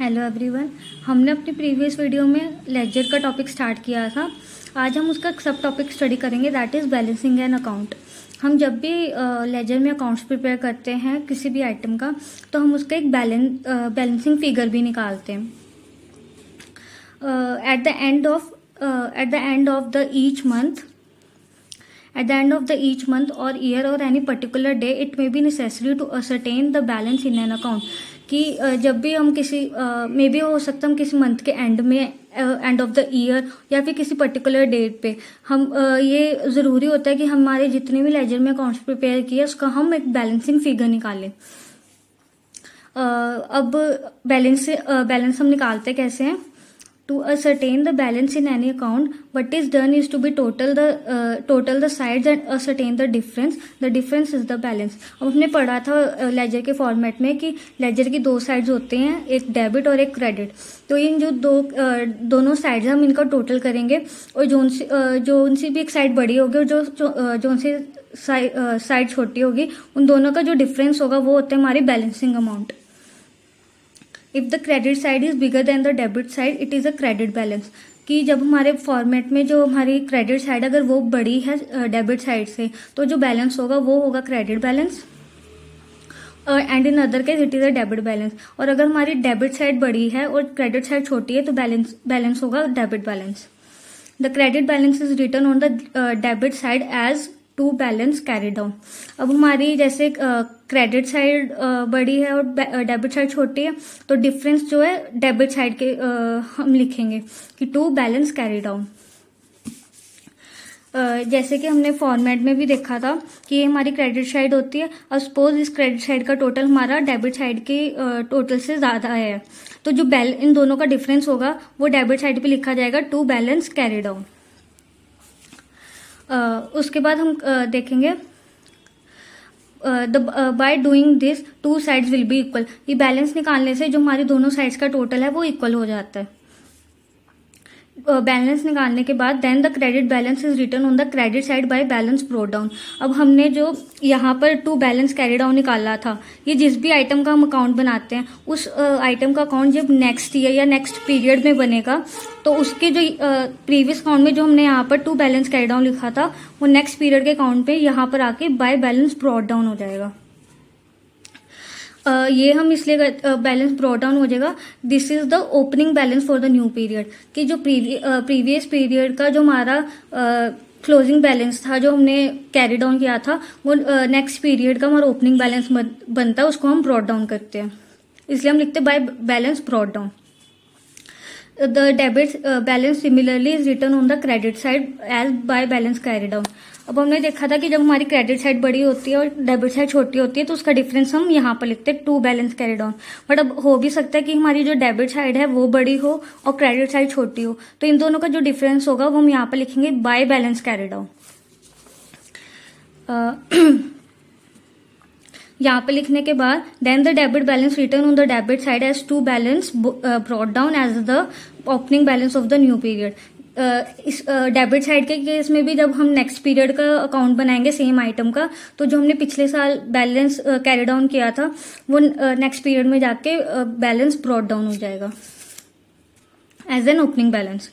Hello everyone. हमने अपनी previous video में लेजर का टॉपिक स्टार्ट किया था। आज हम उसका सब टॉपिक स्टडी करेंगे, that is balancing an account. हम जब भी लेजर में अकाउंट्स प्रिपेयर करते हैं किसी भी आइटम का, तो हम उसका एक बैलेंसिंग फिगर भी निकालते हैं। At the end of the each month At the end of the each month or year or any particular day, it may be necessary to ascertain the balance in an account। कि जब भी हम किसी मे भी हो सकता है हम किसी मंथ के एंड में, एंड ऑफ द ईयर या फिर किसी पर्टिकुलर डेट पे हम ये ज़रूरी होता है कि हमारे जितने भी लेजर में अकाउंट्स प्रिपेयर किए उसका हम एक बैलेंसिंग फिगर निकालें। अब बैलेंस हम निकालते कैसे हैं? To ascertain the balance in any account, what is done is to be total the sides and ascertain the difference. The difference is the balance। अब हमने पढ़ा था लेजर के फॉर्मेट में कि लेजर की दो साइड्स होते हैं, एक डेबिट और एक क्रेडिट। तो इन जो दोनों साइड्स हम इनका टोटल करेंगे और जो उनसे भी एक साइड बड़ी होगी और जो उनसे साइड छोटी होगी, उन दोनों का जो डिफरेंस होगा वो होता है हमारी balancing amount. If the credit side is bigger than the debit side, it is a credit balance. कि जब हमारे फॉर्मेट में जो हमारी क्रेडिट साइड अगर वो बड़ी है डेबिट साइड से, तो जो बैलेंस होगा वो होगा credit balance, and in other case it is a debit balance. और अगर हमारी डेबिट साइड बड़ी है और क्रेडिट साइड छोटी है तो बैलेंस होगा debit balance. The credit balance is written on the debit side as to balance carry down. अब हमारी जैसे क्रेडिट साइड बड़ी है और डेबिट साइड छोटी है, तो डिफरेंस जो है डेबिट साइड के हम लिखेंगे कि टू बैलेंस कैरी डाउन। जैसे कि हमने फॉर्मेट में भी देखा था कि ये हमारी क्रेडिट साइड होती है और सपोज इस क्रेडिट साइड का टोटल हमारा डेबिट साइड के टोटल से ज़्यादा है, तो जो इन दोनों का डिफरेंस होगा वो डेबिट साइड पे लिखा जाएगा टू बैलेंस कैरी डाउन। उसके बाद हम देखेंगे by doing this two sides will be equal. ये बैलेंस निकालने से जो हमारी दोनों साइड्स का टोटल है वो इक्वल हो जाता है। बैलेंस निकालने के बाद then the credit balance is written on the credit side by balance brought down. अब हमने जो यहाँ पर टू बैलेंस कैरी डाउन निकाला था, ये जिस भी आइटम का हम अकाउंट बनाते हैं उस आइटम का अकाउंट जब नेक्स्ट ईयर या नेक्स्ट पीरियड में बनेगा, तो उसके जो प्रीवियस अकाउंट में जो हमने यहाँ पर टू बैलेंस कैरी डाउन लिखा था वो नेक्स्ट पीरियड के अकाउंट पे यहाँ पर आके बाय बैलेंस ब्रॉट डाउन हो जाएगा। ये हम इसलिए बैलेंस ब्रॉट डाउन हो जाएगा, this is the opening balance for the new period. कि जो प्रीवियस पीरियड का जो हमारा क्लोजिंग बैलेंस था जो हमने कैरी डाउन किया था, वो नेक्स्ट पीरियड का हमारा ओपनिंग बैलेंस बनता है, उसको हम ब्रॉट डाउन करते हैं, इसलिए हम लिखते हैं by balance brought down. The debit balance similarly is written on the credit side as by balance carry down. अब हमने देखा था कि जब हमारी क्रेडिट साइड बड़ी होती है और डेबिट साइड छोटी होती है तो उसका डिफरेंस हम यहाँ पर लिखते हैं to balance carry down. But अब हो भी सकता है कि हमारी जो डेबिट साइड है वो बड़ी हो और क्रेडिट साइड छोटी हो, तो इन दोनों का जो डिफरेंस होगा वो हम यहाँ पर लिखेंगे बाय बैलेंस कैरी डाउन। यहाँ पे लिखने के बाद then the debit balance written on the debit side as to balance brought down as the opening balance of the new period. इस डेबिट साइड के केस में भी जब हम नेक्स्ट पीरियड का अकाउंट बनाएंगे सेम आइटम का, तो जो हमने पिछले साल बैलेंस कैरी डाउन किया था वो नेक्स्ट पीरियड में जाके बैलेंस ब्रॉट डाउन हो जाएगा एज एन ओपनिंग बैलेंस।